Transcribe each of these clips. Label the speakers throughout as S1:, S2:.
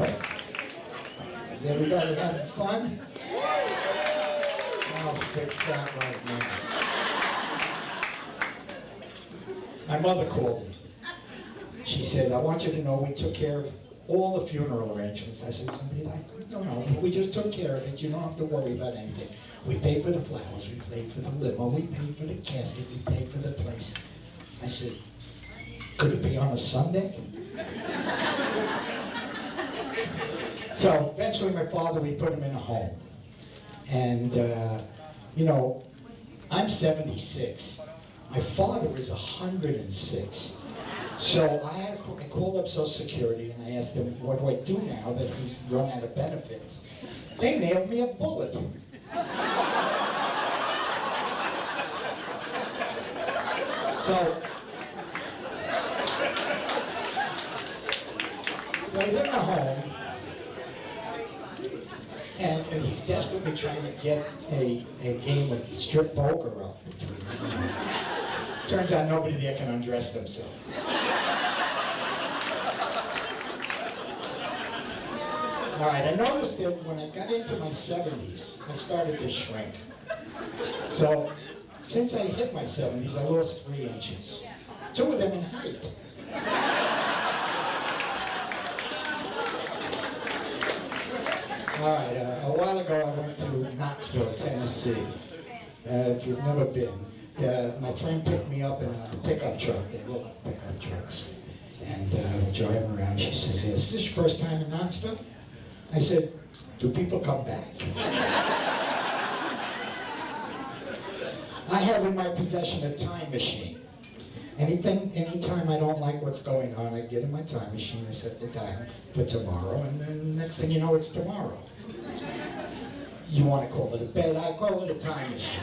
S1: Is everybody having fun? I'll fix that right now. My mother called me. She said, I want you to know we took care of all the funeral arrangements. I said, somebody like, no, we just took care of it. You don't have to worry about anything. We paid for the flowers, we paid for the limo, we paid for the casket, we paid for the place. I said, could it be on a Sunday? So eventually my father, we put him in a home. And, you know, I'm 76. My father is 106. So I called up Social Security and I asked them, what do I do now that he's run out of benefits? They nailed me a bullet. So he's in the home, and he's desperately trying to get a game of strip poker up. Turns out nobody there can undress themselves. All right, I noticed that when I got into my 70s, I started to shrink. So, since I hit my 70s, I lost 3 inches. 2 of them in height. All right, a while ago I went to Knoxville, Tennessee. If you've never been, my friend picked me up in a pickup truck. They love pickup trucks. And we're driving around. She says, hey, is this your first time in Knoxville? I said, do people come back? I have in my possession a time machine. Anytime I don't like what's going on, I get in my time machine, I set the dial for tomorrow, and then next thing you know, it's tomorrow. You want to call it a bed, I call it a time machine.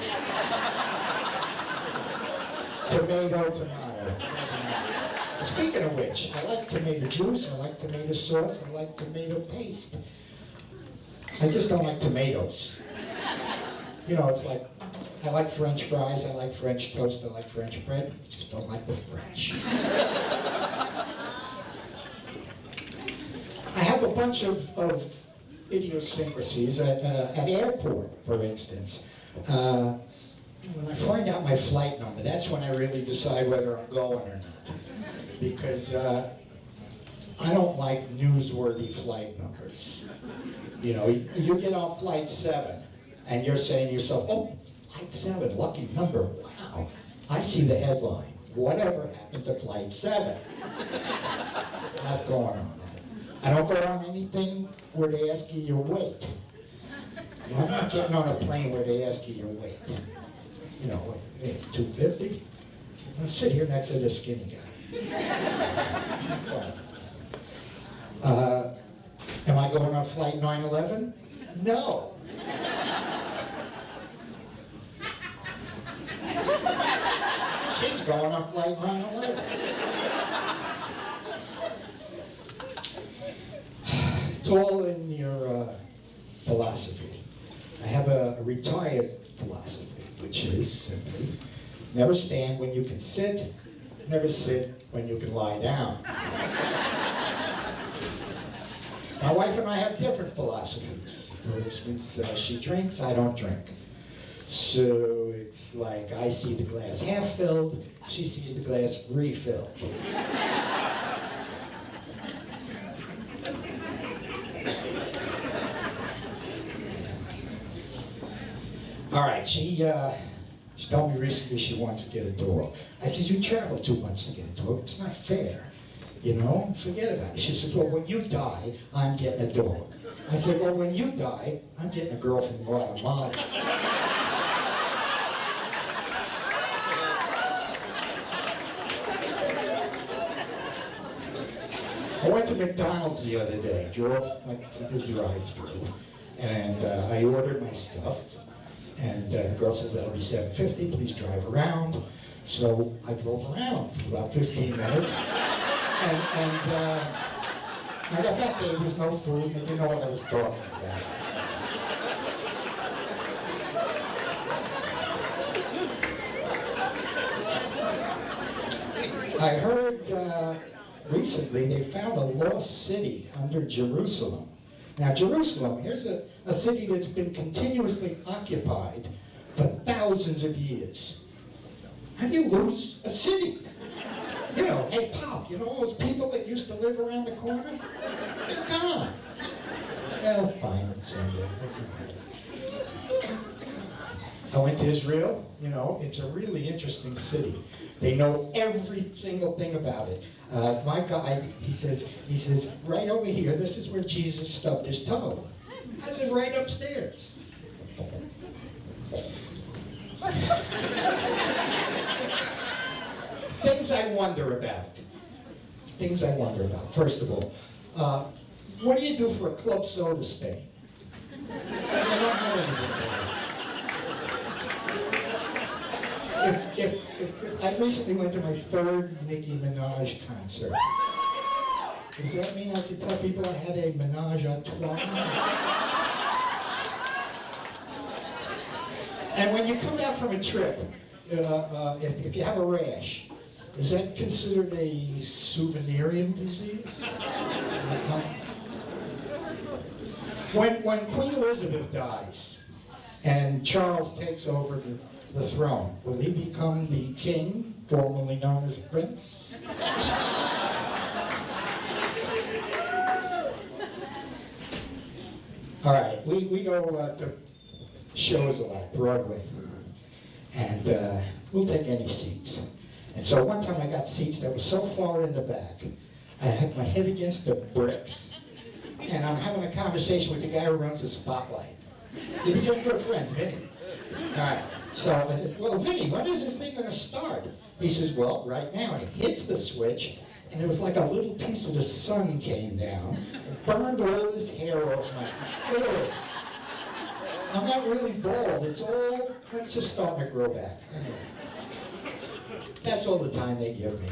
S1: Tomato. Speaking of which, I like tomato juice, I like tomato sauce, I like tomato paste. I just don't like tomatoes. You know, it's like, I like French fries, I like French toast, I like French bread, I just don't like the French. I have a bunch of idiosyncrasies at airport, for instance. When I find out my flight number, that's when I really decide whether I'm going or not. Because I don't like newsworthy flight numbers. You know, you get on flight 7, and you're saying to yourself, oh, flight 7, lucky number, wow. I see the headline, whatever happened to flight 7? Not going on that. I don't go on anything where they ask you your weight. You know, I'm not getting on a plane where they ask you your weight. You know, 250? I'll sit here next to this skinny guy. Am I going on flight 911? No. She's going on flight 911. It's all in your philosophy. I have a retired philosophy, which is simply, never stand when you can sit, never sit when you can lie down. My wife and I have different philosophies. For instance, she drinks, I don't drink. So it's like I see the glass half filled, she sees the glass refilled. All right, she told me recently she wants to get a dog. I said, you travel too much to get a dog. It's not fair. You know, forget about it. She said, well, when you die, I'm getting a dog. I said, well, when you die, I'm getting a girl from Guatemala. I went to McDonald's the other day, drove to the drive-thru, and I ordered my stuff. And the girl says, that'll be $7.50, please drive around. So I drove around for about 15 minutes. And I got back there was no food, and I didn't know what I was talking about. I heard recently they found a lost city under Jerusalem. Now Jerusalem, here's a city that's been continuously occupied for thousands of years. How do you lose a city? You know, hey Pop, you know all those people that used to live around the corner? They're gone. Well, fine, it's Sunday. I went to Israel. You know, it's a really interesting city. They know every single thing about it. My guy, he says, right over here, this is where Jesus stubbed his toe. I live right upstairs. Things I wonder about. Things I wonder about. First of all, what do you do for a club soda stain? I don't have anything for that. If I recently went to my third Nicki Minaj concert. Does that mean I could tell people I had a menage a trois? And when you come back from a trip, if you have a rash, is that considered a souvenirian disease? When Queen Elizabeth dies and Charles takes over the throne, will he become the king, formerly known as prince? All right, we go to shows a lot, Broadway, and we'll take any seats. And so one time I got seats that were so far in the back, I had my head against the bricks, and I'm having a conversation with the guy who runs the spotlight. He became a good friend, Vinny. All right, so I said, well, Vinny, when is this thing going to start? He says, well, right now. And he hits the switch, and it was like a little piece of the sun came down, and burned all his hair off my head. I'm not really bald, it's just starting to grow back. Anyway, that's all the time they give me.